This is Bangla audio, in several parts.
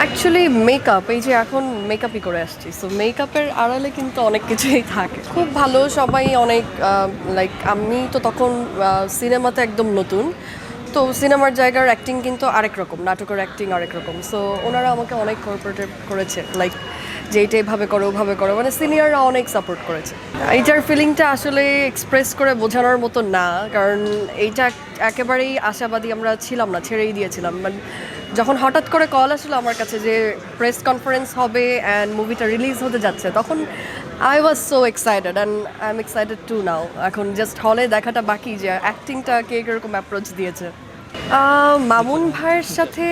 অ্যাকচুয়ালি মেকআপ এই যে এখন মেকআপই করে আসছি, সো মেকআপের আড়ালে কিন্তু অনেক কিছুই থাকে। খুব ভালো, সবাই অনেক লাইক আমি তো তখন সিনেমাতে একদম নতুন, তো সিনেমার জায়গার অ্যাক্টিং কিন্তু আরেক রকম, নাটকের অ্যাক্টিং আরেক রকম। সো ওনারা আমাকে অনেক কোঅপারেটিভ করেছে, লাইক যে এইটা এভাবে করো ওভাবে করো, মানে সিনিয়ররা অনেক সাপোর্ট করেছে। এইটার ফিলিংটা আসলে এক্সপ্রেস করে বোঝানোর মতো না, কারণ এইটা একেবারেই আশাবাদী আমরা ছিলাম না, ছেড়েই দিয়েছিলাম। মানে যখন হঠাৎ করে কল আসলো আমার কাছে যে প্রেস কনফারেন্স হবে অ্যান্ড মুভিটা রিলিজ হতে যাচ্ছে, তখন I was so excited and I am excited to now. এখন জাস্ট হলে দেখাটা বাকি যে অ্যাক্টিংটা কে কীরকম অ্যাপ্রোচ দিয়েছে। মামুন ভাইয়ের সাথে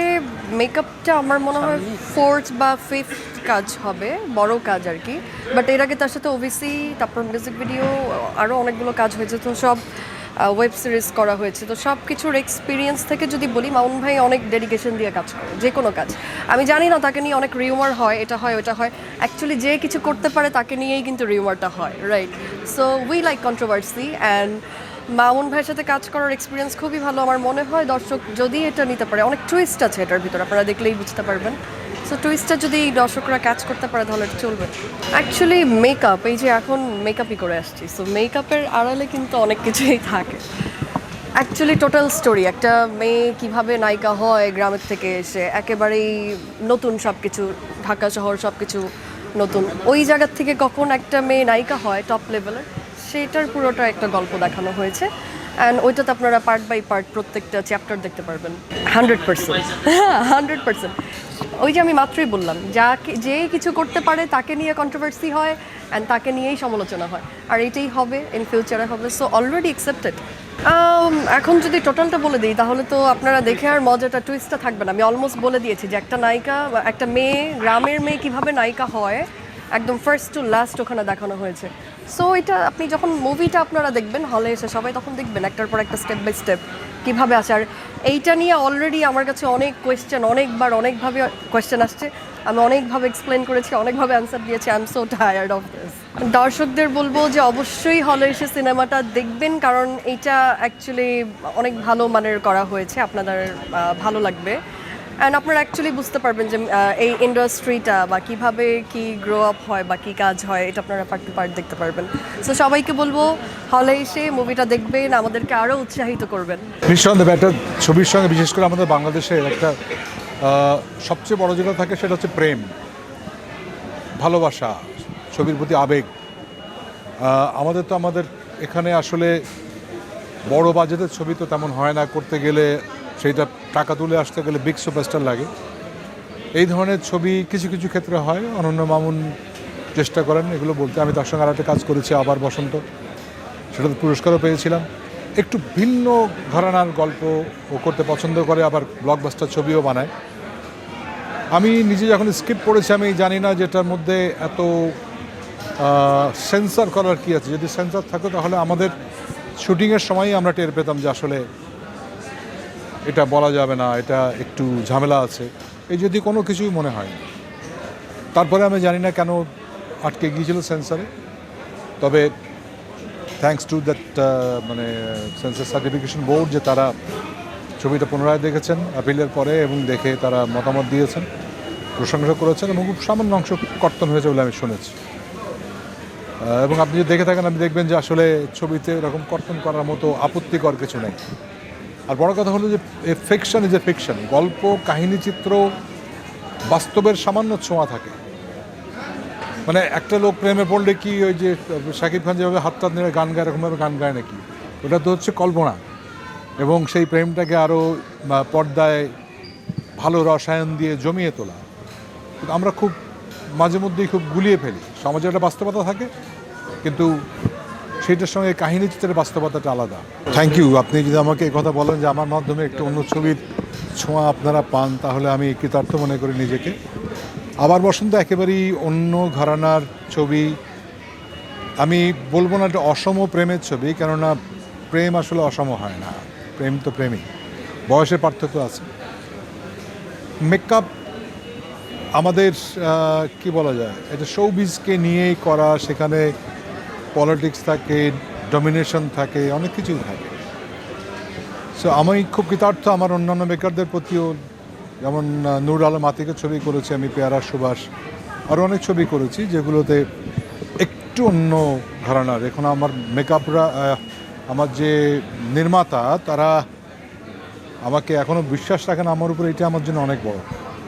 মেকআপটা আমার মনে হয় ফোর্থ বা ফিফথ কাজ হবে, বড় কাজ আর কি। বাট এর আগে তার সাথে ওবিসি, তারপর মিউজিক ভিডিও, আরও অনেকগুলো কাজ হয়েছে, তো সব ওয়েব সিরিজ করা হয়েছে। তো সব কিছুর এক্সপিরিয়েন্স থেকে যদি বলি, মামুন ভাই অনেক ডেডিকেশন দিয়ে কাজ করে যে কোনো কাজ। আমি জানি না, তাকে নিয়ে অনেক রিউমার হয়, এটা হয় ওটা হয়, অ্যাকচুয়ালি যে কিছু করতে পারে তাকে নিয়েই কিন্তু রিউমারটা হয়, right? So we like controversy and Mamun ভাইয়ের সাথে কাজ করার এক্সপিরিয়েন্স খুবই ভালো। আমার মনে হয় দর্শক যদি এটা নিতে পারে, অনেক টুইস্ট আছে এটার ভিতরে, আপনারা দেখলেই বুঝতে পারবেন। সো টুইস্টটা যদি দর্শকরা ক্যাচ করতে পারে তাহলে এটা চলবে। অ্যাকচুয়ালি মেকআপ এই যে এখন মেকআপই করে আসছি, সো মেকআপের আড়ালে কিন্তু অনেক কিছুই থাকে। অ্যাকচুয়ালি টোটাল স্টোরি, একটা মেয়ে কিভাবে নায়িকা হয় গ্রামের থেকে এসে, একেবারেই নতুন সব কিছু, ঢাকা শহর সব কিছু নতুন, ওই জায়গার থেকে কখন একটা মেয়ে নায়িকা হয় টপ লেভেলের, সেটার পুরোটা একটা গল্প দেখানো হয়েছে। অ্যান্ড ওইটাতে আপনারা পার্ট বাই পার্ট প্রত্যেকটা চ্যাপ্টার দেখতে পারবেন। 100%, হ্যাঁ 100%। ওই যে আমি মাত্রই বললাম, যে কিছু করতে পারে তাকে নিয়ে কন্ট্রোভার্সি হয় অ্যান্ড তাকে নিয়েই সমালোচনা হয়, আর এটাই হবে, ইন ফিউচারে হবে। So already accepted. এখন যদি টোটালটা বলে দিই তাহলে তো আপনারা দেখে আর মজাটা, টুইস্টটা থাকবে না। আমি অলমোস্ট বলে দিয়েছি যে একটা নায়িকা, একটা মেয়ে, গ্রামের মেয়ে কীভাবে নায়িকা হয়, একদম ফার্স্ট টু লাস্ট ওখানে দেখানো হয়েছে। সো এটা আপনি যখন মুভিটা আপনারা দেখবেন হলে এসে, সবাই তখন দেখবেন একটার পর একটা স্টেপ বাই স্টেপ কীভাবে আসে। আর এইটা নিয়ে অলরেডি আমার কাছে অনেক কোয়েশ্চেন, অনেকবার অনেকভাবে কোয়েশ্চেন আসছে, আমি অনেকভাবে এক্সপ্লেন করেছি, অনেকভাবে অ্যান্সার দিয়েছি। I am so tired of this. দর্শকদের বলবো যে অবশ্যই হলে এসে সিনেমাটা দেখবেন, কারণ এইটা অ্যাকচুয়ালি অনেক ভালো মানের করা হয়েছে, আপনাদের ভালো লাগবে। অ্যান্ড আপনারা অ্যাকচুয়ালি বুঝতে পারবেন যে এই ইন্ডাস্ট্রিটা বা কীভাবে কি গ্রো আপ হয় বা কী কাজ হয়, এটা আপনারা পার্ট টু পার্ট দেখতে পারবেন। সো সবাইকে বলবো হলে এসে মুভিটা দেখবেন, আমাদেরকে আরও উৎসাহিত করবেন। নিঃসন্দেহে একটা ছবির সঙ্গে, বিশেষ করে আমাদের বাংলাদেশের একটা সবচেয়ে বড় যেটা থাকে সেটা হচ্ছে প্রেম, ভালোবাসা, ছবির প্রতি আবেগ। আমাদের এখানে আসলে বড় বাজেটের ছবি তো তেমন হয় না, করতে গেলে সেইটা টাকা তুলে আসতে গেলে বিগ সুপারস্টার লাগে। এই ধরনের ছবি কিছু কিছু ক্ষেত্রে হয়, অনন্য মামুন চেষ্টা করেন এগুলো বলতে। আমি তার সঙ্গে আরেকটা কাজ করেছি, আবার বসন্ত, সেটাতে পুরস্কারও পেয়েছিলাম। একটু ভিন্ন ঘরানার গল্প ও করতে পছন্দ করে, আবার ব্লকবাস্টার ছবিও বানায়। আমি নিজে যখন স্ক্রিপ্ট পড়েছি আমি জানি না যেটার মধ্যে এত সেন্সর করার কী আছে। যদি সেন্সর থাকতো তাহলে আমাদের শুটিংয়ের সময়ই আমরা টের পেতাম যে আসলে এটা বলা যাবে না, এটা একটু ঝামেলা আছে, এই যদি কোনো কিছুই মনে হয়। তারপরে আমি জানি না কেন আটকে গিয়েছিল সেন্সরে। তবে থ্যাঙ্কস টু দ্যাট মানে সেন্সর সার্টিফিকেশন বোর্ড, যে তারা ছবিটা পুনরায় দেখেছেন আপিলের পরে এবং দেখে তারা মতামত দিয়েছেন, প্রশংসা করেছেন এবং খুব সামান্য অংশ কর্তন হয়েছে বলে আমি শুনেছি। এবং আপনি যদি দেখে থাকেন আপনি দেখবেন যে আসলে ছবিতে এরকম কর্তন করার মতো আপত্তিকর কিছু নেই। আর বড় কথা হলো যে ফিকশন ইজ এ ফিকশন, গল্প, কাহিনী, চিত্র, বাস্তবের সামান্য ছোঁয়া থাকে। মানে একটা লোক প্রেমে পড়লে কি ওই যে শাকিব খান যেভাবে হাত টাত নেড়ে গান গায় এরকমভাবে গান গায় নাকি? ওটা তো হচ্ছে কল্পনা, এবং সেই প্রেমটাকে আরও পর্দায় ভালো রসায়ন দিয়ে জমিয়ে তোলা। আমরা খুব মাঝে মধ্যেই খুব গুলিয়ে ফেলি। সমাজে একটা বাস্তবতা থাকে, কিন্তু সেইটার সঙ্গে কাহিনী চিত্রের বাস্তবতাটা আলাদা। Thank you. আপনি যদি আমাকে এই কথা বলেন যে আমার মাধ্যমে একটু অন্য ছবির ছোঁয়া আপনারা পান, তাহলে আমি কৃতার্থ মনে করি নিজেকে। আবার বসন্ত একেবারেই অন্য ঘরানার ছবি। আমি বলবো না একটা অসম প্রেমের ছবি, কেননা প্রেম আসলে অসম হয় না, প্রেম তো প্রেমই, বয়সের পার্থক্য আছে। মেকআপ আমাদের কি বলা যায়, এটা শোবিজকে নিয়েই করা, সেখানে পলিটিক্স থাকে, ডমিনেশন থাকে, অনেক কিছুই থাকে। সো আমি খুব কৃতার্থ আমার অন্যান্য মেকারদের প্রতিও, যেমন নূর আলম আতিকের ছবি করেছি আমি, পেয়ারা সুভাষ, আরও অনেক ছবি করেছি যেগুলোতে একটু অন্য ঘরানার। এখন আমার মেকআপরা, আমার যে নির্মাতা, তারা আমাকে এখনও বিশ্বাস রাখেন আমার উপর, এটা আমার জন্য অনেক বড়।